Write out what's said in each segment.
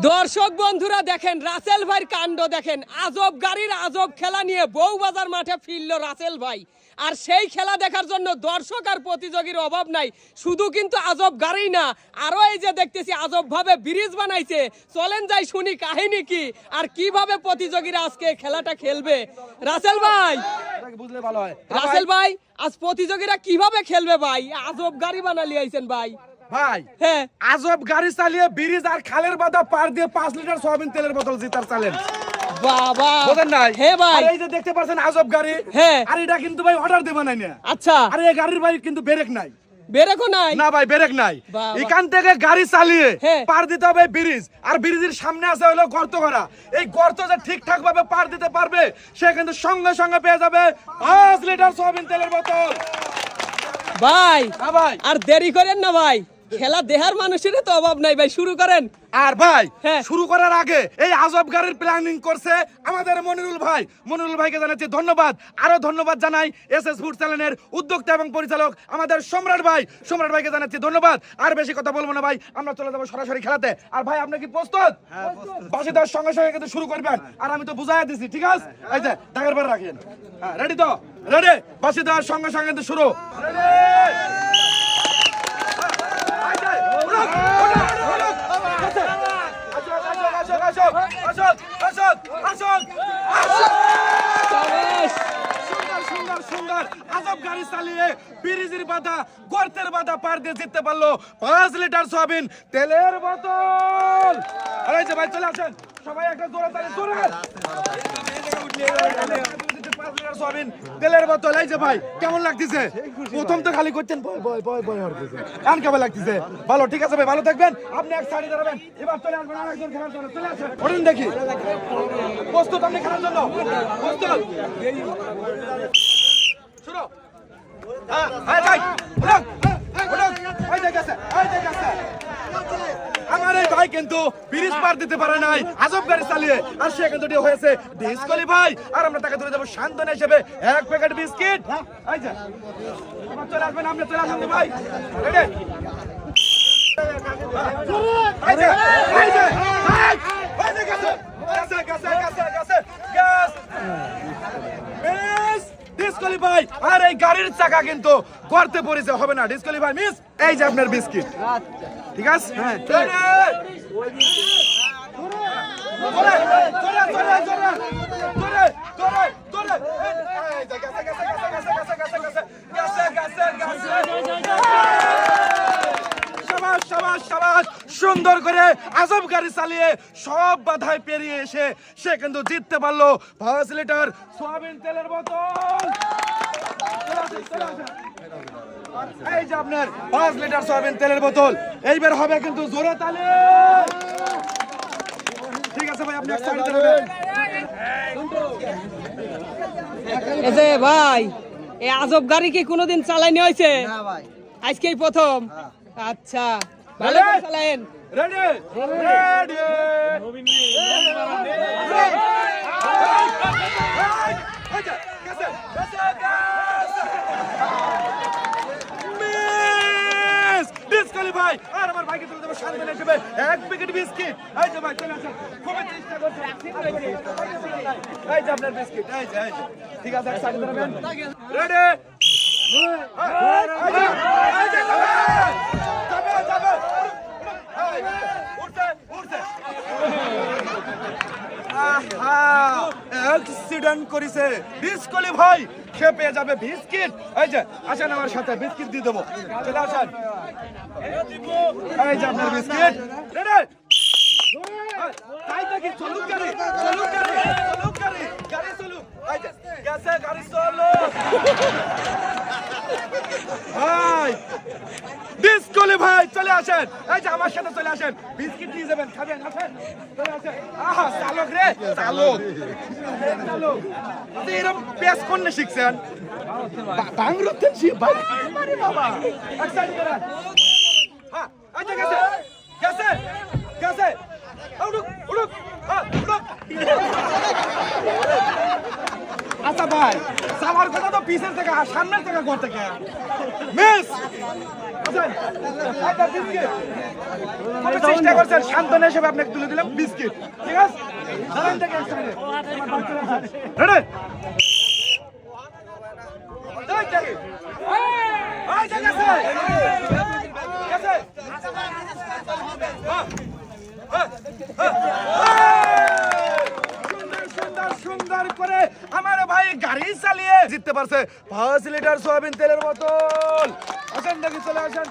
দর্শক বন্ধুরা দেখেন রাসেল ভাইয়ের কাণ্ড দেখেন, আজব গাড়ির আজব খেলা নিয়ে বউবাজার মাঠে ফিরল রাসেল ভাই। আর সেই খেলা দেখার জন্য দর্শক আর প্রতিযোগীর অভাব নাই। শুধু কিন্তু আজব গাড়ি না, আরো এই যে দেখতেছি আজব ভাবে ব্রিজ বানাইছে। চলেন যাই শুনি কাহিনী কি আর কিভাবে প্রতিযোগীরা আজকে খেলাটা খেলবে। রাসেল ভাই, বুঝলে ভালো হয়। রাসেল ভাই আজ প্রতিযোগীরা কিভাবে খেলবে ভাই? আজব গাড়ি বানালি আইছেন ভাই। ভাই হ্যাঁ, আজব গাড়ি চালিয়ে ব্রিজ আর খালের বাধা পার দিয়ে 5 লিটার সয়াবিন তেলের বোতল জিতার চ্যালেঞ্জ। বাবা বুঝেন নাই? হ্যাঁ ভাই, আর এই যে দেখতে পাচ্ছেন আজব গাড়ি, হ্যাঁ আর এটা কিন্তু ভাই অর্ডার দেব নাই না। আচ্ছা, আর এই গাড়ির ভাই কিন্তু ব্রেক নাই। বেরেকও নাই না ভাই, ব্রেক নাই। বাবা। এখান থেকে গাড়ি চালিয়ে হ্যাঁ। পার দিতে হবে ব্রিজ, আর ব্রিজের সামনে আছে হলো গর্ত করা। এই গর্ত যে ঠিকঠাক ভাবে পার দিতে পারবে সে কিন্তু সঙ্গে সঙ্গে পেয়ে যাবে 5 লিটার সয়াবিন তেলের বোতল। ভাই। হ্যাঁ ভাই, আর দেরি করেন না ভাই, খেলা দেহার মানুষের তো অভাব নাই ভাই, শুরু করেন। আর ভাই হ্যাঁ। শুরু করার আগে এই আজব গাড়ির প্ল্যানিং করছে আমাদের মনিরুল ভাই। মনিরুল ভাইকে জানাচ্ছি ধন্যবাদ। আরো ধন্যবাদ জানাই এসএস ফুড চ্যানেলের উদ্যোক্তা এবং পরিচালক আমাদের সম্রাট ভাই। সম্রাট ভাইকে জানাচ্ছি ধন্যবাদ। আর বেশি কথা বলবো না ভাই, আমরা চলে যাবো সরাসরি খেলাতে। আর ভাই আপনি কি প্রস্তুত? বাসি দেওয়ার সঙ্গে সঙ্গে কিন্তু শুরু করবেন। আর আমি তো বুঝাই দিছি, ঠিক আছে? এই যে দাগের পর রাখেন। হ্যাঁ, রেডি তো? রেডি? বাসি দেওয়ার সঙ্গে সঙ্গে কিন্তু শুরু। আজব গাড়ি চালিয়ে ব্রিজের বাধা গর্তের বাধা পার দিয়ে জিততে পারলো 5 লিটার সয়াবিন তেলের বোতল। আর এই যে ভাই চলে আসেন সবাই, একটা জোরে তালি জোরে। 5 লিটার সয়াবিন তেলের বোতল। এই যে ভাই কেমন লাগতেছে? প্রথম তো খালি করছেন ভয় ভয় ভয় ভয় হচ্ছে, এখন কেমন লাগতেছে? ভালো, ঠিক আছে ভাই, ভালো থাকবেন। আপনি এক সাইডে দাঁড়াবেন, এবার চলে আসবেন আরেকজন খেলার জন্য। চলে আসেন, ওঠেন দেখি। প্রস্তুত আপনি খেলার জন্য? প্রস্তুত? শুরু। আমার এই ভাই কিন্তু ব্রিজ পার দিতে পারে নাই আজব গাড়ি চালিয়ে, আর সে কিন্তু হয়েছে ডিসকোয়ালিফাই। আর আমরা তাকে ধরে যাবো সান্ত্বনা হিসেবে 1 প্যাকেট বিস্কিট। এই যে এবার চলে আসবেন, আপনি চলে আসেন ভাই। রেডি? এই যে এই যে এই যে গেছে গেছে গেছে গেছে গেছে গ্যাস মিস ডিসকোয়ালিফাই। আর এই গাড়ির চাকা কিন্তু গর্তে পড়েছে, হবে না ডিসকোয়ালিফাই মিস। এই যে আপনার বিস্কিট, ঠিক আছে? হ্যাঁ, সুন্দর করে আজব গাড়ি চালিয়ে সব বাধায় পেরিয়ে এসে সে কিন্তু জিততে পারলো 5 লিটার সয়াবিন তেলের বোতল। এই যে আপনার 5 লিটার সয়াবিন তেলের বোতল। এইবার হবে কিন্তু জোরে তালি। ঠিক আছে ভাই, আপনি এক সাইডে দাঁড়াবেন। এই যে ভাই, এই আজব গাড়ি কি কোনোদিন চালাইনি হয়েছে? না ভাই, আজকেই প্রথম। আচ্ছা, ভালো করে চালায়েন। Ready ready disqualify. আর আমার ভাইকে চলে যাবো সামনে হিসেবে 1 প্যাকেট বিস্কিট। এই যে ভাই চলে আসেন, খুবই চেষ্টা করছেন। এই যে আপনার বিস্কিট, এই যে ঠিক আছে, এক সাইডে দাঁড়াবেন। রেডি? অ্যাক্সিডেন্ট করেছে ডিসকোয়ালিফাই, সে পেয়ে যাবে বিস্কিট। এই যে আসেন আমার সাথে, বিস্কিট দিয়ে দেবো। চলে আসেন, এই যে আপনার বিস্কিট। রেডি? তাই নাকি? চলুক গাড়ি, চলুক গাড়ি, চলুক গাড়ি, গাড়ি চলুক। এই যে গেছে, গাড়ি চলুক। ভাই ডিসকোয়ালিফাই, চলে আসেন। এই যে আমার সাথে চলে আসেন, বিস্কিট নিয়ে যাবেন, খাবেন, আসেন চলে আসেন। আহা চালক রে, চালক চালক আপনি এরকম পেস করলে শিখছেন? বাংরুতেন বাবা। এক সাইড করেন। হ্যাঁ, এই যে গেছে গেছে গেছে। উড়ুক উড়ুক, হ্যাঁ উড়ুক। আচ্ছা ভাই, সামার কথা তো পিছের থেকে সামনের থেকে করতে কে মিস আসেন একটা বিস্কিট আমি চেষ্টা করছেন সান্ত্বনা হিসেবে আপনাকে তুলে দিলাম বিস্কিট ঠিক আছে দাঁড়ান থেকে এক সেকেন্ডে রেডি এই জায়গায় এই জায়গায় আছে সুন্দর করে আমার ভাই গাড়ি চালিয়ে জিততে পারছে 5 লিটার সয়াবিন তেলের বোতল আসেন দেখি চলে আসেন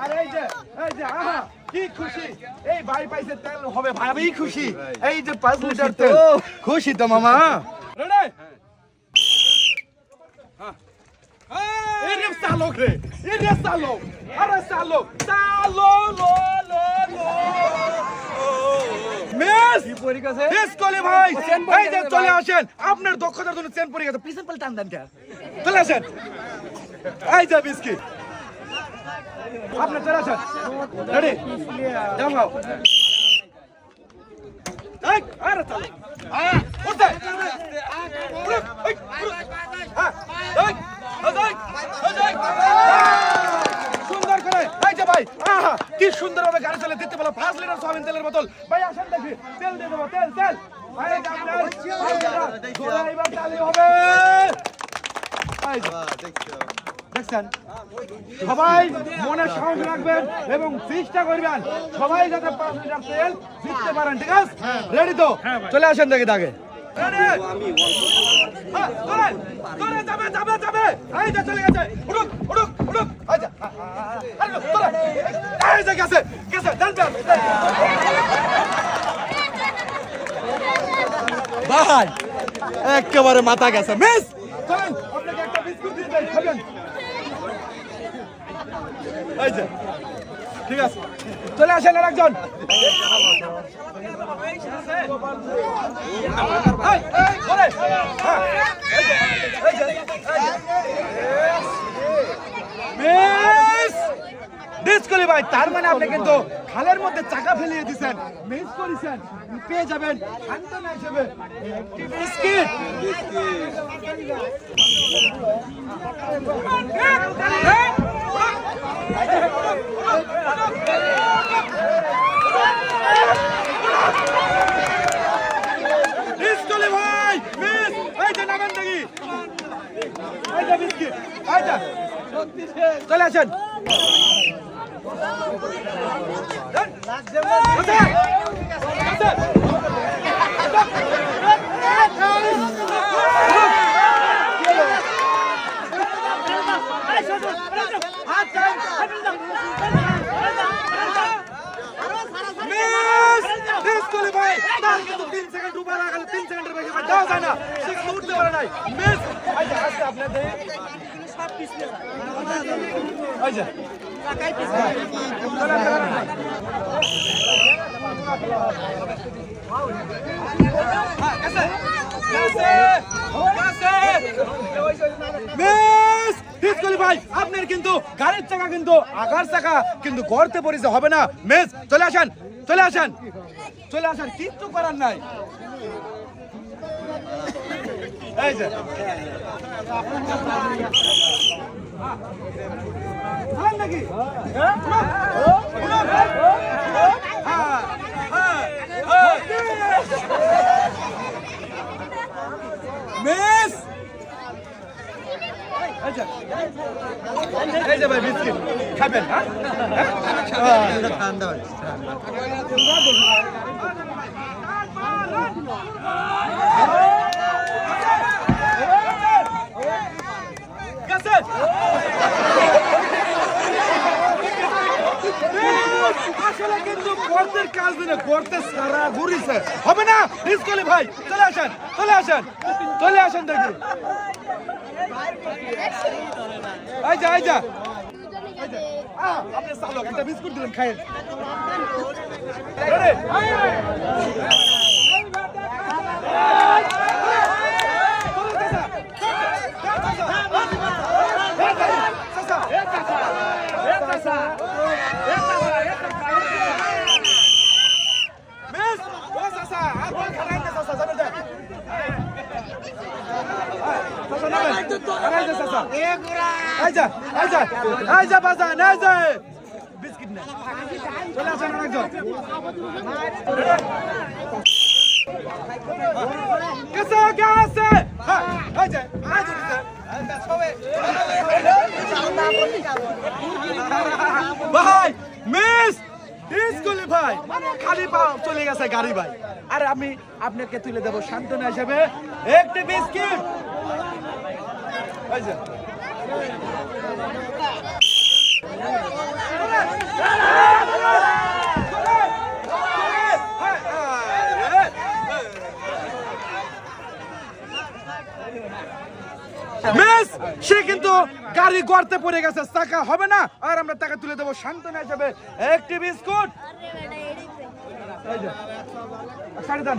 আর এই যে আহা কি খুশি এই ভাই পাইছে তেল হবে ভাবি খুশি এই যে 5 লিটার তেল খুশি তো মামা রেডি এরে চালক রে এরে চালক আরে চালক চালো লো লো লো মিস কি পরি গেছে ডিসকলি ভাই এই যে চলে আসেন আপনার দক্ষতার জন্য চেন পড়ে গেছে পিছন পাল্টা টান কে চলে আসেন এই যে বিস্কিট আপনি চলে আসেন রেডি যাও এই আরে চালক উঠে সুন্দর করে এই যে ভাই আহা কি সুন্দর ভাবে গাড়ি চালিয়ে দিতে বলো 5 লিটার সয়াবিন তেলের বোতল ভাই আসেন দেখি তেল দিয়ে দেবো তেল ভাই এবার চালু হবে দেখছেন সবাই মনে সাহস রাখবেন এবং চেষ্টা করবেন সবাই যাতে 5 লিটার তেল জিততে পারেন ঠিক আছে রেডি তো চলে আসেন দেখি দাগে যাবে এই যে চলে গেছে উড়ুক আচ্ছা এই যে গেছে ভাই একেবারে মাথা গেছে মিস চলেন আপনাকে একটা বিস্কুট দিয়ে দেই খাবেন এই যে ঠিক আছে চলে আসেন আরেকজন ডিসকলি ভাই তার মানে আপনি কিন্তু খালের মধ্যে চাকা ফেলিয়ে দিচ্ছেন মিস করেছেন পেয়ে যাবেন সান্ত্বনা হিসেবে একটি বিস্কিট ডিসকলি ভাই মিস এই যে নামেন দেখি এই যে বিস্কিট এই যে চলে আসেন ভাই তার কিন্তু 3 সেকেন্ড উপর লাগালে 3 সেকেন্ডের বেশি দাও যায় না সে কিন্তু উঠতে পারে নাই মিস আচ্ছা আজকে আপনাদের সব পিছলে আচ্ছা টাকাই পিছলে মিস ডিসকলি ভাই আপনার কিন্তু গাড়ির চাকা কিন্তু আগার চাকা কিন্তু গর্তে পড়েছে হবে না মিস চলে আসেন কিচ্ছু করার নাই এই যে নাকি মিস এই যে ভাই বিস্কিট খাবেন ঠান্ডা আসলে কিন্তু গর্তের কাজ দিনে গর্তে সারা ঘুরিছে হবে না ডিসকলি ভাই চলে আসেন দেখি এই যা আপনি চালক একটা বিস্কুট দিলেন খাইয়েন এই যে চাচা এই যে বাজান এই যে বিস্কিট না চলে আসেন আরেকজন কেসে গেছে হ্যাঁ এই যে ভাই মিস ডিসকলি ভাই খালি পা চলে গেছে গাড়ি ভাই আর আমি আপনাকে তুলে দেব সান্ত্বনা হিসেবে একটি বিস্কিট এই যে মিস সে কিন্তু গাড়ি গর্তে পড়ে গেছে টাকা হবে না আর আমরা টাকা তুলে দেবো সান্ত্বনা হিসেবে একটি বিস্কুট এই যে সাড়ে দান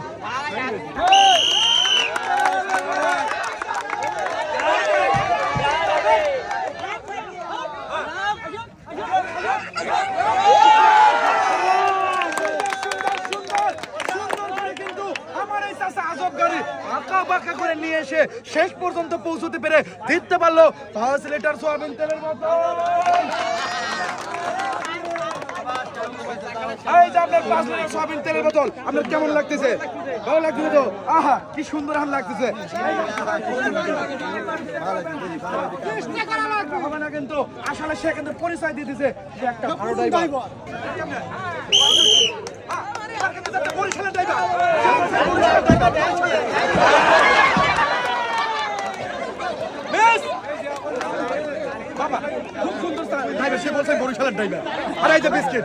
বাঁকা করে নিয়ে এসে শেষ পর্যন্ত পৌঁছতে পেরে দিতে পারলো 5 লিটার সয়াবিন তেলের বোতল এই যে আপনার 5 লিটার সয়াবিন তেলের বোতল আপনার কেমন লাগতেছে ভালো লাগতেছে তো আহা কি সুন্দর হান লাগতেছে হবে না কিন্তু আসলে সে কিন্তু পরিচয় দিয়ে দিছে যে একটা ভালো ড্রাইভার বরিশালের ড্রাইভার বাবা খুব সুন্দর ড্রাইভার সে বলছে বরিশালের ড্রাইভার আর এই যে বিস্কিট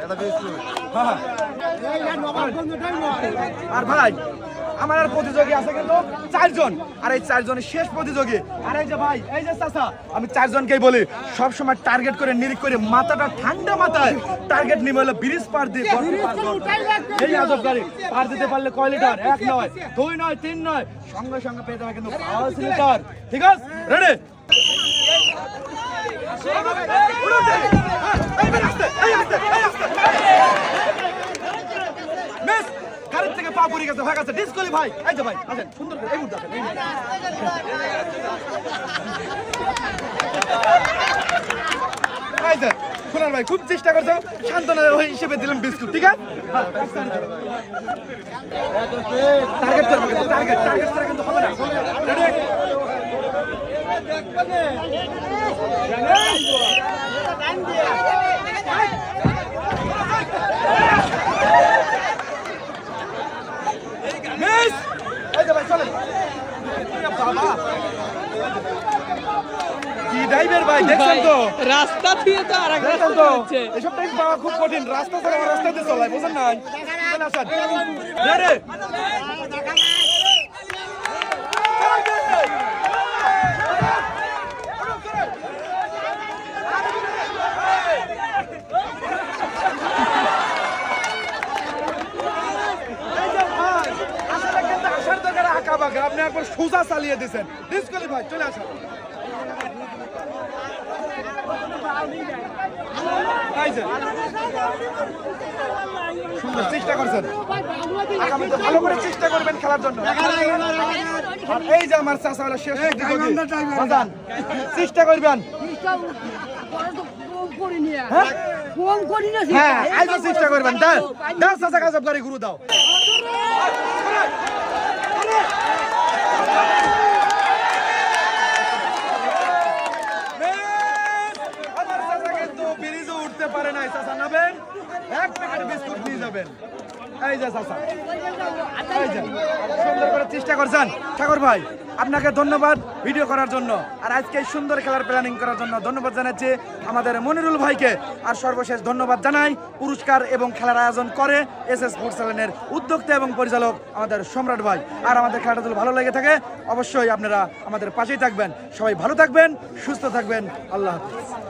আর ভাই আমার আর প্রতিযোগী আছে কিন্তু 4 জন আর এই 4 জনের শেষ প্রতিযোগী আর এই যে ভাই এই যে চাচা আমি 4 জনকেই বলি সব সময় টার্গেট করে নিরিখ করে মাথাটা ঠান্ডা মাথায় টার্গেট নিয়ে হলো ব্রিজ পার দিয়ে এই আজব গাড়ি পার দিতে পারলে কয় লিটার 1 নয় 2 নয় 3 নয় সঙ্গে সঙ্গে পেয়ে যাবে কিন্তু 5 লিটার ঠিক আছে রেডি মিস গাড়ির থেকে পা পড়ে গেছে হয়ে গেছে ডিসকলি ভাই এই যে ভাই আসেন সুন্দর করে এই মুহূর্তে আসেন এই যে সোনার ভাই খুব চেষ্টা করছো সান্ত্বনা হিসেবে দিলাম বিস্কুট ঠিক আছে টার্গেট করবো কিন্তু টার্গেট করে কিন্তু হবে না মিস এই যে ভাই চলেন বাবা কি ড্রাইভার ভাই দেখছেন তো রাস্তা দিয়ে তো আর একটা দেখছেন তো এসব টাইম পাওয়া খুব কঠিন রাস্তা ছাড়া আমার রাস্তাতে চলাই বুঝেন না চলে আসেন রেডি আপনি একবার সোজা চালিয়ে দিচ্ছেন ডিসকলি ভাই চলে আসেন সুন্দর চেষ্টা করছেন আগামীতে ভালো করে চেষ্টা করবেন খেলার জন্য আর এই যে আমার চাচা হলো শেষ বাজান চেষ্টা করবেন হ্যাঁ আজ চেষ্টা করবেন দাও দাও চাচা কাজ গাড়ি গুরু দাও উঠতে পারে নাই চাচা নেবেন এক প্যাকেট বিস্কুট নিয়ে যাবেন এই যে চাচা এই যে সুন্দর করে চেষ্টা করছেন ঠাকুর ভাই আপনাকে ধন্যবাদ ভিডিও করার জন্য আর আজকে সুন্দর খেলার প্ল্যানিং করার জন্য ধন্যবাদ জানাচ্ছি আমাদের মনিরুল ভাইকে আর সর্বশেষ ধন্যবাদ জানাই পুরস্কার এবং খেলার আয়োজন করে এসএস স্পোর্টস চ্যানেলের উদ্যোক্তা এবং পরিচালক আমাদের সম্রাট ভাই আর আমাদের খেলাটা যদি ভালো লেগে থাকে অবশ্যই আপনারা আমাদের পাশেই থাকবেন সবাই ভালো থাকবেন সুস্থ থাকবেন আল্লাহ হাফেজ।